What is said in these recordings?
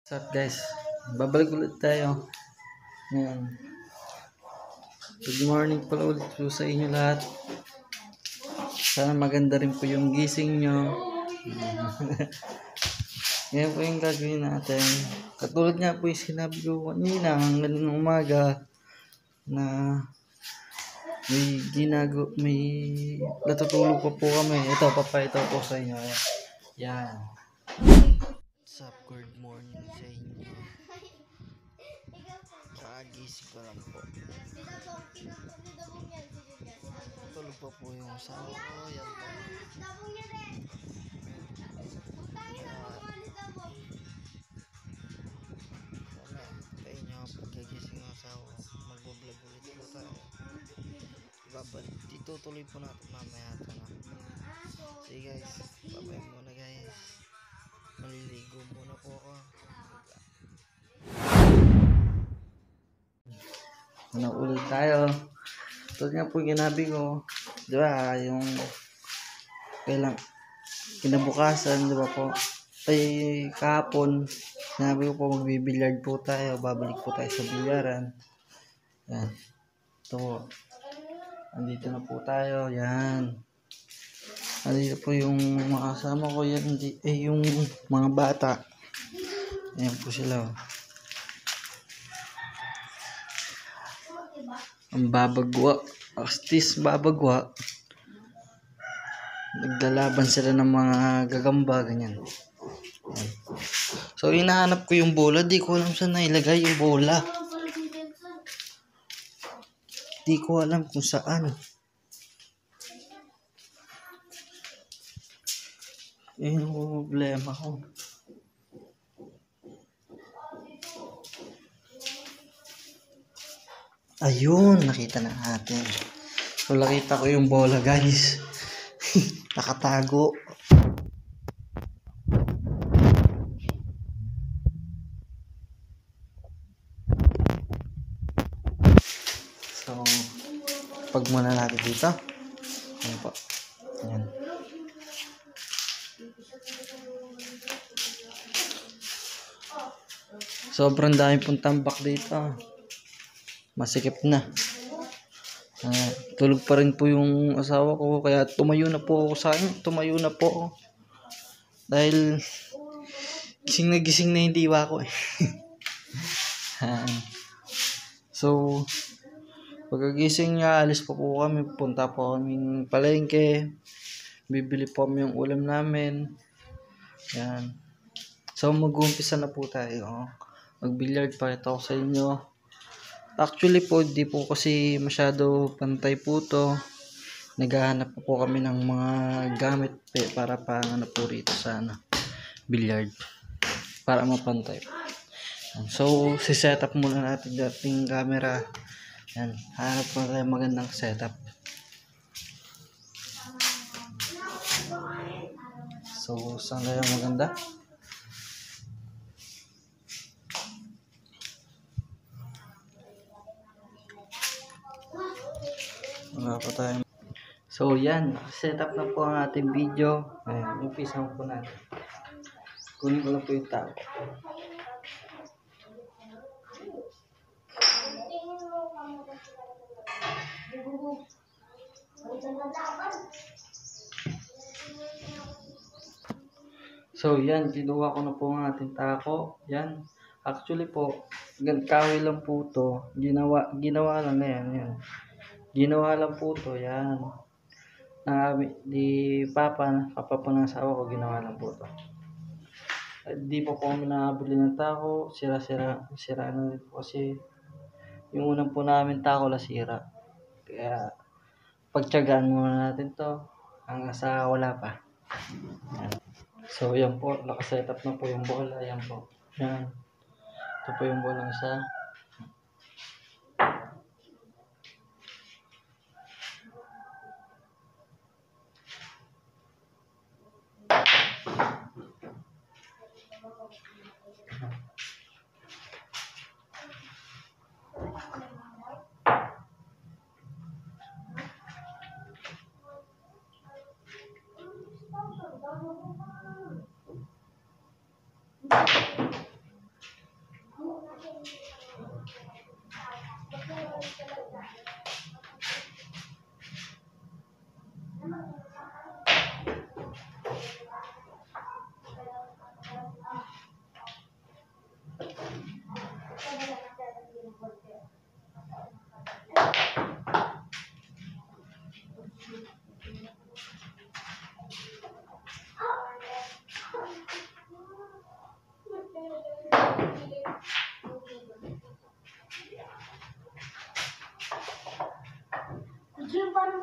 What's up guys? Babalik ulit tayo. Yan. Good morning pala ulit po sa inyo lahat. Sana maganda rin po yung gising nyo. Yan po yung gagawin natin. Katulad nga po yung sinabi ko kanina hanggang ng umaga na may natutulog pa po kami. Ito, papayita po sa inyo. Yan. What's up? Good morning sa inyo. Kagising ko lang po. Tulog pa po yung asawa ko. Yan po. Sana tayo nyo pagkagising ng asawa ko. Mag-vlog ulit po tayo. Itutuloy po natin mamaya ito na. Sige guys. Babay muna guys. Maliligo muna po ako. Ulit tayo. Ito nga po yung ginabi ko. Diba? Yung kinabukasan, diba po? Ay kahapon, sinabi ko po magbibilyard po tayo. Babalik po tayo sa bilyaran. Yan. Ito po. Andito na po tayo. Yan. Andito po yung mga kasama ko. Yan. Yung mga bata. Ayan po sila. Ang babagwa. Astis babagwa. Naglalaban sila ng mga gagamba. Ganyan. Ayan. So hinahanap ko yung bola. Di ko alam saan nailagay yung bola. Di ko alam kung saan. Yun ang problema ko. Ayun, nakita na natin. So, nakita ko yung bola, guys. Nakatago. So, pag muna natin dito. Ayan po. Ayan. Sobrang dami pong tambak dito. Masikip na. Tulog pa rin po yung asawa ko. Kaya tumayo na po ako sa akin. Tumayo na po ako. Dahil gising na hindi iwa ko eh. So, pagkagising niya, alis pa po kami. Punta po kami palengke. Bibili po kami yung ulam namin. Yan. So, mag-uumpisa na po tayo. Mag-billiard pa ito ako sa inyo. Actually po, di po kasi masyado pantay po to. Naghahanap po kami ng mga gamit para ano po rito sa billiard. Para mapantay. So, si-set up muna natin dating camera. Yan. Hanap po tayo magandang setup. So, saan tayo maganda? Wala pa tayo. So yan, set up na po ang ating video. Ayan, umpisa po natin. Kunin ko lang po yung tao. So yan, kinuha ko na po ang ating tako. Yan. Actually po, kahoy lang po to. Ginawa lang na yan. Ginawa lang po to, yan. Di papa po ng asawa ko, ginawa lang po to. Di po kami nakabili ng tako, sira na rin po kasi yung unang po namin tako nasira. Kaya pagtiyagaan muna natin to hanggang sa wala pa. Yan. So yan po, nakasetup na po yung bola, yan po. Yan. Ito po yung bola isa.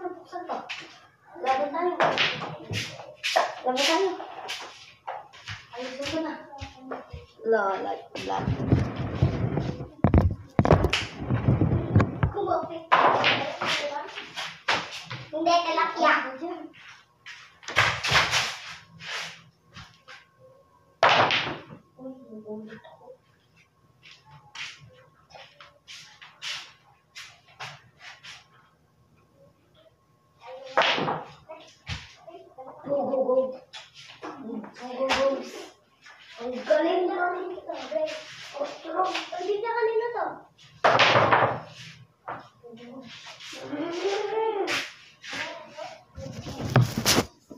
nabuksan to? Laban tayo. Laban tayo. Ayusin ko na. Lalat. Kumapit. Hindi, tilapia. Go. Ang galing na rin ito, guys. Hindi na kanina to.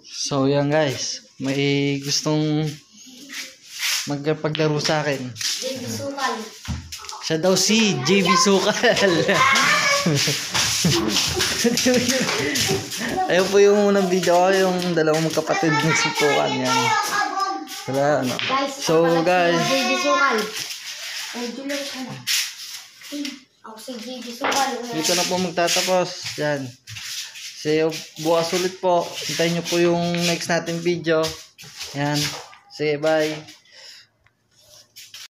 So yan guys, may gustong magpaglaro sa akin. JB Sukal. Siya daw si JB Sukal. Ayun po yung unang video ko, yung dalawang magkapatid ng sutukan yan. Wala, ano. So guys, JB Sukal. Ako si JB Sukal. dito na po magtatapos. Yan. See you bukas ulit po. Hintayin nyo po yung next natin video. Yan. Sige, bye.